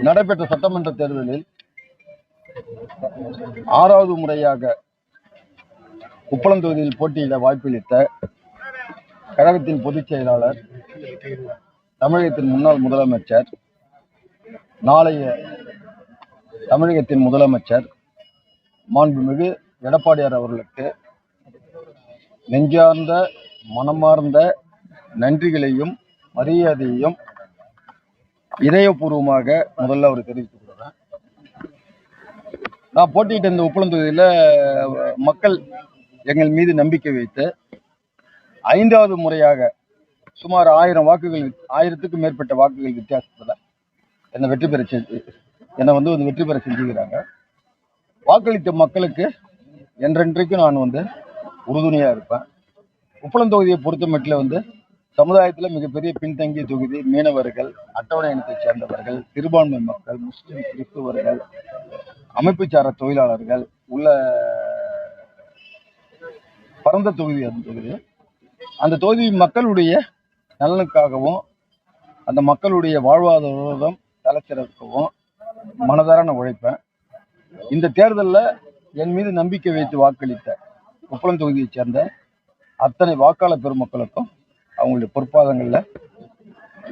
நடைபெற்ற சட்டமன்ற தேர்தலில் 6வது முறையாக உப்பளம் தொகுதியில் போட்டியிட வாய்ப்பளித்த கழகத்தின் பொதுச் செயலாளர், தமிழகத்தின் முன்னாள் முதலமைச்சர், நாளைய தமிழகத்தின் முதலமைச்சர் மாண்புமிகு எடப்பாடியார் அவர்களுக்கு நெஞ்சார்ந்த மனமார்ந்த நன்றிகளையும் மரியாதையையும் இதயபூர்வமாக முதல்ல அவர் தெரிவித்துக் கொள்கிறேன். நான் போட்டியிட்ட இந்த உப்பளம் தொகுதியில் மக்கள் எங்கள் மீது நம்பிக்கை வைத்து 5வது முறையாக சுமார் 1000த்துக்கும் மேற்பட்ட வாக்குகள் வித்தியாசத்தில் என்னை வெற்றி பெற செஞ்சுக்கிறாங்க. வாக்களித்த மக்களுக்கு என்றென்றைக்கும் நான் உறுதுணையாக இருப்பேன். உப்பளம் தொகுதியை பொறுத்தமட்டில் சமுதாயத்தில் மிகப்பெரிய பின்தங்கிய தொகுதி. மீனவர்கள், அட்டவணை இனத்தைச் சேர்ந்தவர்கள், சிறுபான்மை மக்கள், முஸ்லிம், கிறிஸ்துவர்கள், அமைப்புச்சார தொழிலாளர்கள் உள்ள பரந்த தொகுதி. அந்த தொகுதி மக்களுடைய நலனுக்காகவும் அந்த மக்களுடைய வாழ்வாதாரம் தலைச்சிறக்கவும் மனதார உழைப்பேன். இந்த தேர்தலில் என் மீது நம்பிக்கை வைத்து வாக்களித்த உப்பளம் தொகுதியைச் சேர்ந்த அத்தனை வாக்காளர் பெருமக்களுக்கும் அவங்களுடைய பொற்பாதங்களில்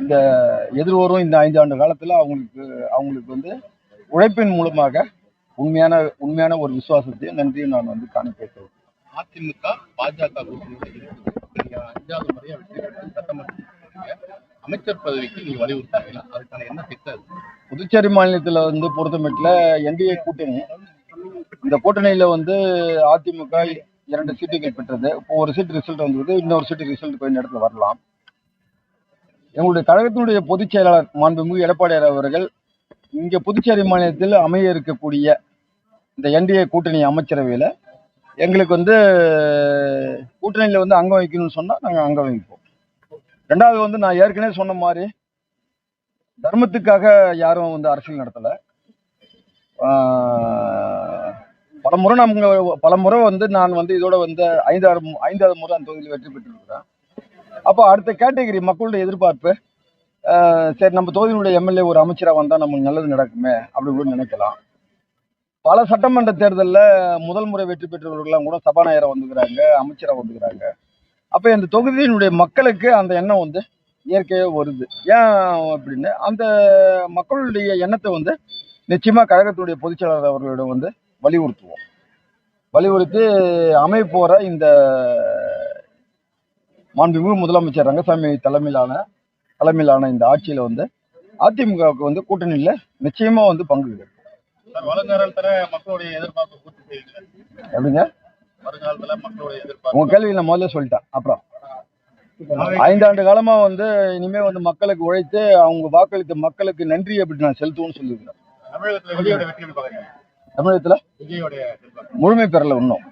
இந்த எதிர்வரும் இந்த 5 ஆண்டு காலத்தில் அவங்களுக்கு உழைப்பின் மூலமாக உண்மையான ஒரு விசுவாசத்தையும் நன்றியும் நான் காணிப்பேன். அதிமுக பாஜக கூட்டணியில் 5வது முறையா வெற்றி பெற்று சட்டமன்ற அமைச்சர் பதவிக்கு நீங்க வலியுறுத்தாங்களா? அதுக்கான என்ன திட்டம்? புதுச்சேரி மாநிலத்தில் பொறுத்தமட்டில் என்டிஏ கூட்டணி, இந்த கூட்டணியில் அதிமுக 2 சீட்டுகள் பெற்றது. இப்போ ஒரு சீட்டு ரிசல்ட் வந்தது, இன்னொரு சீட்டு ரிசல்ட் கொஞ்ச நேரத்தில் வரலாம். எங்களுடைய கழகத்தினுடைய பொதுச் செயலாளர் மாண்புமிகு எடப்பாடியார் அவர்கள் இங்கே புதுச்சேரி மாநிலத்தில் அமைய இருக்கக்கூடிய இந்த என்டிஏ கூட்டணி அமைச்சரவையில் எங்களுக்கு கூட்டணியில் அங்கம் வைக்கணும்னு சொன்னால் நாங்கள் அங்கம் வைப்போம். 2வது நான் ஏற்கனவே சொன்ன மாதிரி தர்மத்துக்காக யாரும் அரசியல் நடத்தலை. பலமுறை நான் இதோட 5வது முறை அந்த தொகுதியில் வெற்றி பெற்றிருக்கிறேன். அப்போ அடுத்த கேட்டகரி மக்களுடைய எதிர்பார்ப்பு, சரி நம்ம தொகுதியினுடைய எம்எல்ஏ ஒரு அமைச்சராக வந்தால் நமக்கு நல்லது நடக்குமே அப்படி கூட நினைக்கலாம். பல சட்டமன்ற தேர்தலில் முதல் முறை வெற்றி பெற்றவர்கள்லாம் கூட சபாநாயகராக வந்துக்கிறாங்க, அமைச்சராக வந்துக்கிறாங்க. அப்போ இந்த தொகுதியினுடைய மக்களுக்கு அந்த எண்ணம் இயற்கையாக வருது. ஏன் அப்படின்னு அந்த மக்களுடைய எண்ணத்தை நிச்சயமாக கழகத்துடைய பொதுச் செயலாளர் அவர்களிடம் வலியுறுத்தி அமைப்போற இந்த மாண்புமிகு முதலமைச்சர் ரங்கசாமி தலைமையிலான இந்த ஆட்சியில் அதிமுகவுக்கு கூட்டணியில் நிச்சயமா பங்கு கிடைக்கும். மக்களுடைய எதிர்பார்ப்பு பூர்த்தி செய்யுங்க. எப்படிங்க? வருங்காலத்துல மக்களுடைய எதிர்பார்ப்பு உங்க கேள்வி நான் முதல்ல சொல்லிட்டேன். அப்புறம் 5 ஆண்டு காலமா இனிமே மக்களுக்கு உழைத்து அவங்க வாக்களித்த மக்களுக்கு நன்றி அப்படி நான் செலுத்துவோம்னு சொல்லியிருக்கிறேன். தமிழகத்துல முழுமை பெறல இன்னும்.